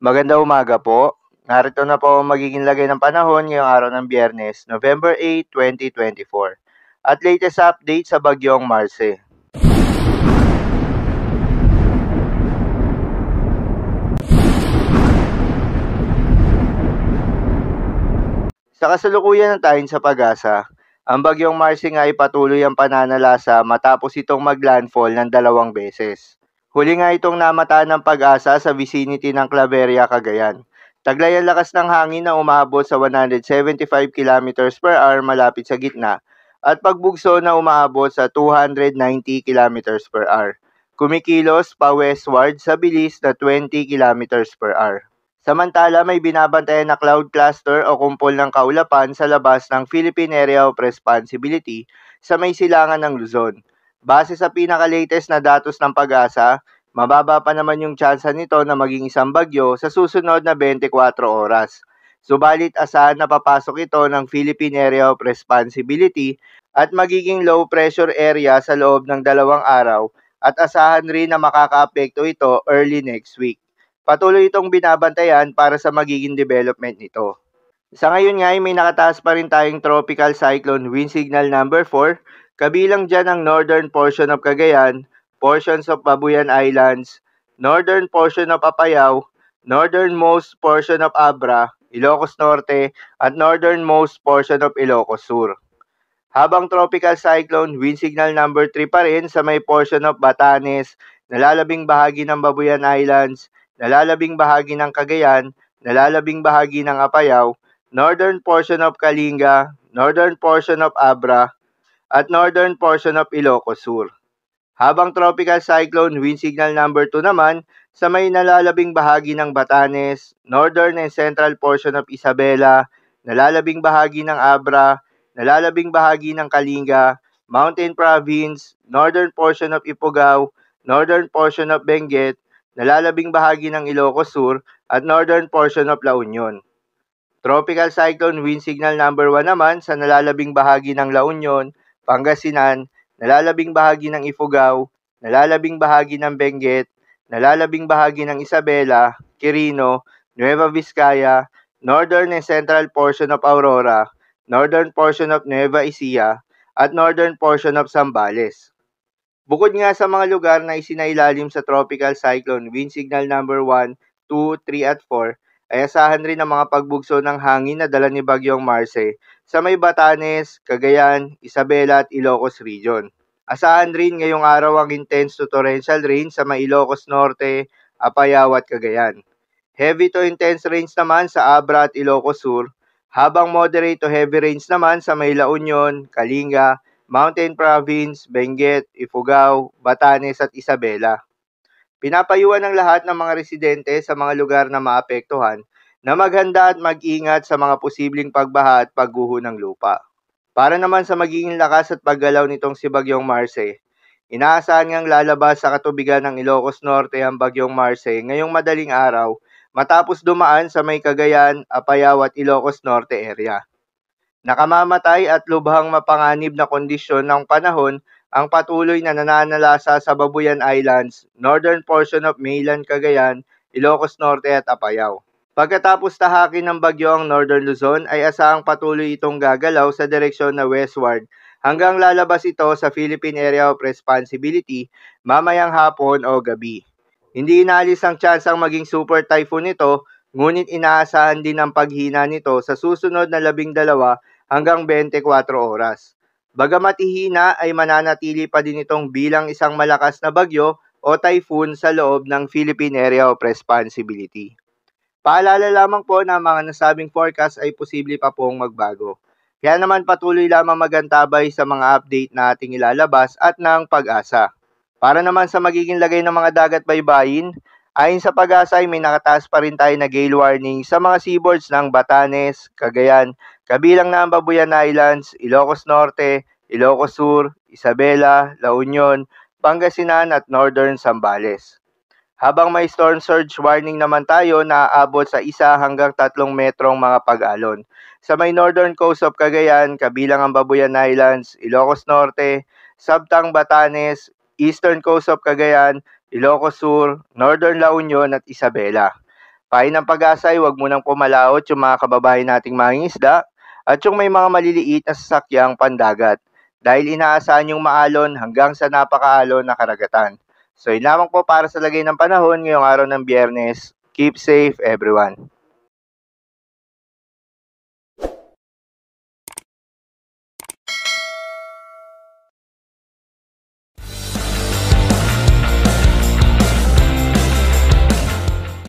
Magandang umaga po. Narito na po ang magiging lagay ng panahon ngayong araw ng Biyernes, November 8, 2024. At latest update sa bagyong Marce. Sa kasalukuyan ng tayo sa pag-asa, ang bagyong Marce nga ay patuloy ang pananalasa matapos itong maglandfall ng 2 beses. Huli nga itong namataan ng pag-asa sa vicinity ng Claveria, Cagayan. Taglay ang lakas ng hangin na umabot sa 175 km per hour malapit sa gitna at pagbugso na umaabot sa 290 km per hour. Kumikilos pa westward sa bilis na 20 km per hour. Samantala, may binabantayan na cloud cluster o kumpol ng kaulapan sa labas ng Philippine Area of Responsibility sa may silangan ng Luzon. Base sa pinaka-latest na datos ng pag-asa, mababa pa naman yung tsansa nito na maging isang bagyo sa susunod na 24 oras. Subalit asahan na papasok ito ng Philippine Area of Responsibility at magiging low pressure area sa loob ng 2 araw at asahan rin na makakaapekto ito early next week. Patuloy itong binabantayan para sa magiging development nito. Sa ngayon nga ay may nakataas pa rin tayong tropical cyclone wind signal number 4, kabilang dyan ang northern portion of Cagayan, portions of Babuyan Islands, northern portion of Apayao, northernmost portion of Abra, Ilocos Norte, at northernmost portion of Ilocos Sur. Habang tropical cyclone wind signal number 3 pa rin sa may portion of Batanes, nalalabing bahagi ng Babuyan Islands, nalalabing bahagi ng Cagayan, nalalabing bahagi ng Apayao, northern portion of Kalinga, northern portion of Abra, at northern portion of Ilocos Sur. Habang tropical cyclone wind signal number 2 naman sa may nalalabing bahagi ng Batanes, northern and central portion of Isabela, nalalabing bahagi ng Abra, nalalabing bahagi ng Kalinga, Mountain Province, northern portion of Ifugao, northern portion of Benguet, nalalabing bahagi ng Ilocos Sur, at northern portion of La Union. Tropical cyclone wind signal number 1 naman sa nalalabing bahagi ng La Union, Pangasinan, nalalabing bahagi ng Ifugao, nalalabing bahagi ng Benguet, nalalabing bahagi ng Isabela, Quirino, Nueva Vizcaya, northern and central portion of Aurora, northern portion of Nueva Ecija, at northern portion of Zambales. Bukod nga sa mga lugar na isinailalim sa tropical cyclone wind signal number 1, 2, 3 at 4, ay asahan rin ang mga pagbugso ng hangin na dala ni Bagyong Marce sa may Batanes, Cagayan, Isabela at Ilocos Region. Asahan rin ngayong araw ang intense to torrential rain sa may Ilocos Norte, Apayao at Cagayan. Heavy to intense rains naman sa Abra at Ilocos Sur, habang moderate to heavy rains naman sa may La Union, Kalinga, Mountain Province, Benguet, Ifugao, Batanes at Isabela. Pinapayuhan ng lahat ng mga residente sa mga lugar na maapektuhan na maghanda at mag-ingat sa mga posibleng pagbaha at pagguho ng lupa. Para naman sa magiging lakas at paggalaw nitong si Bagyong Marce, inaasahan ngang lalabas sa katubigan ng Ilocos Norte ang Bagyong Marce ngayong madaling araw matapos dumaan sa may Cagayan, Apayao at Ilocos Norte area. Nakamamatay at lubhang mapanganib na kondisyon ng panahon ang patuloy na nananalasa sa Babuyan Islands, northern portion of mainland Cagayan, Ilocos Norte at Apayao. Pagkatapos tahakin ng bagyo ang Northern Luzon ay asahang patuloy itong gagalaw sa direksyon na westward hanggang lalabas ito sa Philippine Area of Responsibility mamayang hapon o gabi. Hindi inaalis ang tsansang maging super typhoon ito, ngunit inaasahan din ang paghina nito sa susunod na 12 hanggang 24 oras. Bagamat ihina ay mananatili pa din itong bilang isang malakas na bagyo o typhoon sa loob ng Philippine Area of Responsibility. Paalala lamang po na mga nasabing forecast ay posible pa pong magbago. Kaya naman patuloy lamang magantabay sa mga update na ating ilalabas at ng pag-asa. Para naman sa magiging lagay ng mga dagat baybayin, ayon sa pag-asa ay may nakataas pa rin tayo na gale warning sa mga seaboards ng Batanes, Cagayan, kabilang na ang Babuyan Islands, Ilocos Norte, Ilocos Sur, Isabela, La Union, Pangasinan at Northern Zambales. Habang may storm surge warning naman tayo na aabot sa 1 hanggang 3 metrong mga pag-alon. Sa may northern coast of Cagayan, kabilang ang Babuyan Islands, Ilocos Norte, Sabtang Batanes, eastern coast of Cagayan, Ilocos Sur, Northern La Union at Isabela. Payo ng Pag-asa ay huwag munang pumalaot yung mga kababayan nating mangingisda at yung may mga maliliit na sasakyang pandagat dahil inaasahan yung maalon hanggang sa napakaalon na karagatan. So yun lamang po para sa lagay ng panahon ngayong araw ng Biyernes. Keep safe everyone.